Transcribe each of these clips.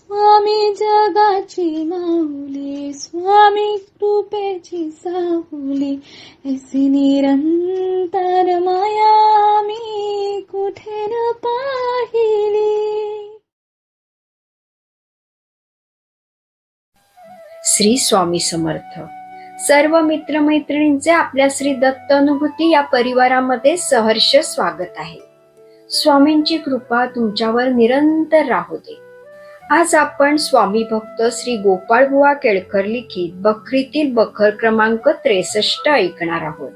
स्वामी जगाची माऊली, स्वामी कृपेची साहुली, ऐसी निरंतर माया मी कुठे न पाहिली. श्री स्वामी समर्थ. सर्व मित्रमैत्रिणींचे आपल्या श्री दत्त अनुभूती या परिवारामध्ये सहर्ष स्वागत आहे. स्वामींची कृपा तुमच्यावर निरंतर राहू दे. आज आपण स्वामी भक्त श्री गोपाळबुवा केळकर लिखित बखरीतील बखर क्रमांक 63 ऐकणार आहोत.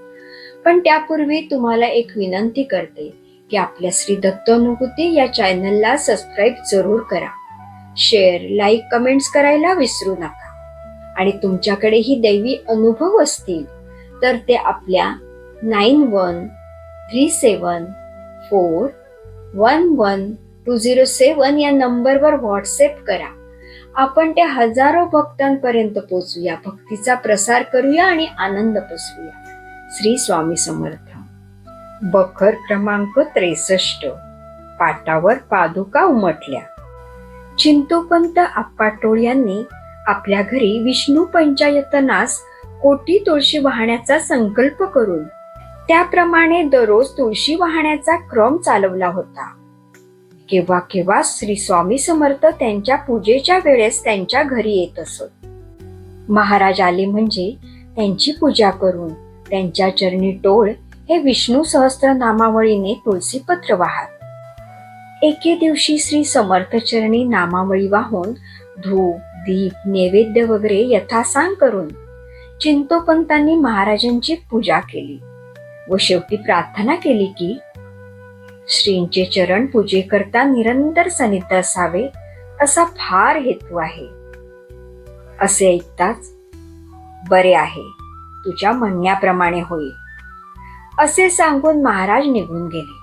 पण त्यापूर्वी तुम्हाला एक विनंती करते की आपल्या श्री दत्त अनुभूती या चॅनलला सबस्क्राईब जरूर करा. शेअर, लाईक, कमेंट्स करायला विसरू नका. आणि तुमच्याकडेही दैवी अनुभव असतील तर ते आपल्या 9137411207 या नंबरवर व्हॉट्सअप करा. आपण त्या हजारो भक्तांपर्यंत पोहोचूया, भक्तीचा प्रसार करूया आणि आनंद पसरूया. श्री स्वामी समर्थ. बखर क्रमांक 63. पाटावर पादुका उमटल्या. चिंतोपंत आप्पाटोळ यांनी आपल्या घरी विष्णू पंचायतनास कोटी तुळशी वाहण्याचा संकल्प करून त्याप्रमाणे दररोज तुळशी वाहण्याचा क्रम चालवला होता. केव्हा केव्हा श्री स्वामी समर्थ त्यांच्या पूजेच्या वेळेस त्यांच्या घरी येत असत. महाराज आले म्हणजे त्यांची पूजा करून त्यांच्या चरणी टोळ हे विष्णू सहस्त्र नामावळीने तुळशीपत्र वाहत. एके दिवशी श्री समर्थ चरणी नामावळी वाहून धूप, दीप, नैवेद्य वगैरे यथासांग करून चिंतोपंतांनी महाराजांची पूजा केली व शेवटी प्रार्थना केली की श्रींचे चरण पूजेकरता निरंतर सनिध असावे असा फार हेतू आहे. असे ऐकताच, बरे आहे, तुझ्या म्हणण्याप्रमाणे होईल असे सांगून महाराज निघून गेले.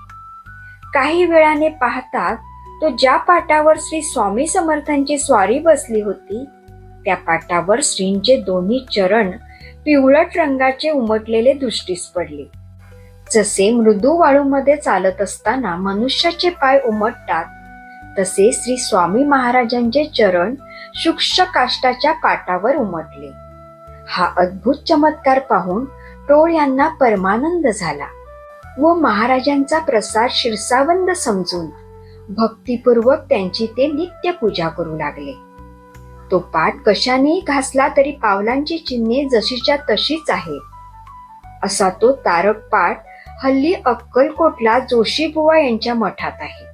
काही वेळाने पाहतात तो ज्या पाटावर श्री स्वामी समर्थांची स्वारी बसली होती त्या पाटावर श्रींचे दोन्ही चरण पिवळट रंगाचे उमटलेले दृष्टीस पडले. जसे मृदू वाळूमध्ये चालत असताना मनुष्याचे पाय उमटतात तसे श्री स्वामी महाराजांचे चरण शुष्क काष्टाच्या पाटावर उमटले. हा अद्भुत चमत्कार पाहून टोळ यांना परमानंद झाला व महाराजांचा प्रसाद शिरसावंद समजून भक्तिपूर्वक त्यांची ते नित्य पूजा करू लागले. तो पाट कशानेही घासला तरी पावलांची चिन्हे जशीच्या तशीच आहेत. असा तो तारक पाट हल्ली अक्कलकोटला जोशीबुवा यांच्या मठात आहे.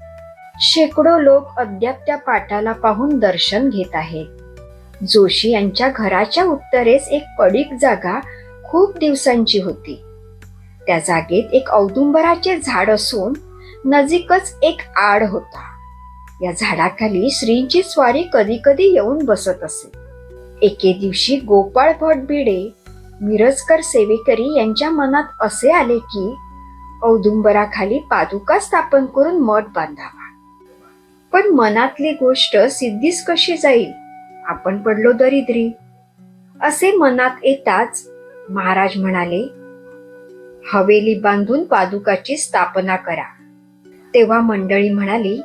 शेकडो लोक अद्याप त्या पाटाला पाहून दर्शन घेत आहेत. जोशी यांच्या घराच्या उत्तरेस एक पडीक जागा खूप दिवसांची होती. त्या जागेत एक औदुंबराचे झाड असून नजीकच एक आड होता. या झाडाखाली श्रींची स्वारी कधी कधी येऊन बसत असे. एके दिवशी गोपाळ भट भिडे, मिरजकर सेवेकरी यांच्या मनात असे आले की औदुंबराखाली पादुका स्थापन करून मठ बांधावा. पण मनातली गोष्ट सिद्धीस कशी जाईल, आपण पडलो दरिद्री. असे मनात येताच महाराज म्हणाले, हवेली बांधून पादुकाची स्थापना करा. तेव्हा मंडळी म्हणाली,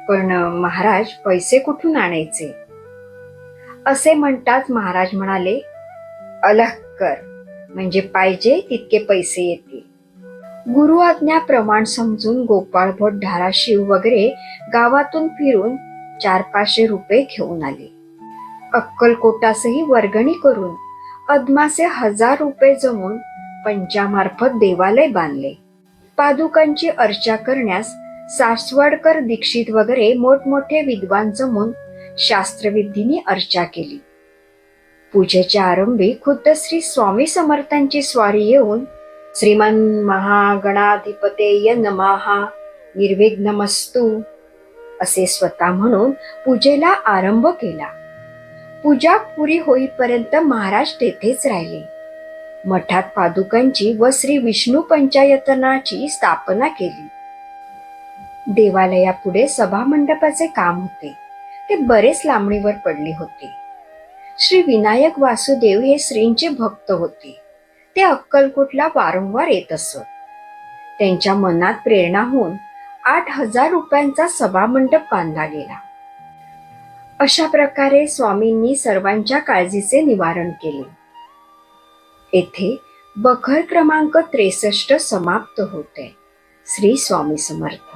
पण महाराज पैसे कुठून आणायचे? असे म्हणताच महाराज म्हणाले, अलह कर, म्हणजे पाहिजे तितके पैसे येतील. गुरु आज्ञा प्रमाण समजून गोपाळ भट धाराशिव वगैरे गावातून फिरून 400-500 रुपये घेऊन आले. अक्कलकोटासही वर्गणी करून अदमासे 1000 रुपये जमून पंचामार्फत देवालय बांधले. पादुकांची अर्चा करण्यास सासवडकर, दीक्षित वगैरे मोठमोठे विद्वान जमून शास्त्रविधीने अर्चा केली. पूजेच्या आरंभी खुद्द श्री स्वामी समर्थांची स्वारी येऊन श्रीमन महागणाधिपतेय नमः निर्विघ्नमस्तु असे स्वतः म्हणून पूजेला आरंभ केला. पूजा पुरी होईपर्यंत महाराज तेथेच राहिले. मठात पादुकांची व श्री विष्णू पंचायतनाची स्थापना केली. देवालयापुढे सभामंडपाचे काम होते. ते बरेच लांबणीवर पडले होते. श्री विनायक वासुदेव हे श्रींचे भक्त होते. ते अक्कलकोटला वारंवार येत असत. त्यांच्या मनात प्रेरणा होऊन 8000 रुपयांचा सभामंडप बांधला गेला. अशा प्रकारे स्वामींनी सर्वांच्या काळजीचे निवारण केले. येथे बखर क्रमांक 63 समाप्त होते. श्री स्वामी समर्थ.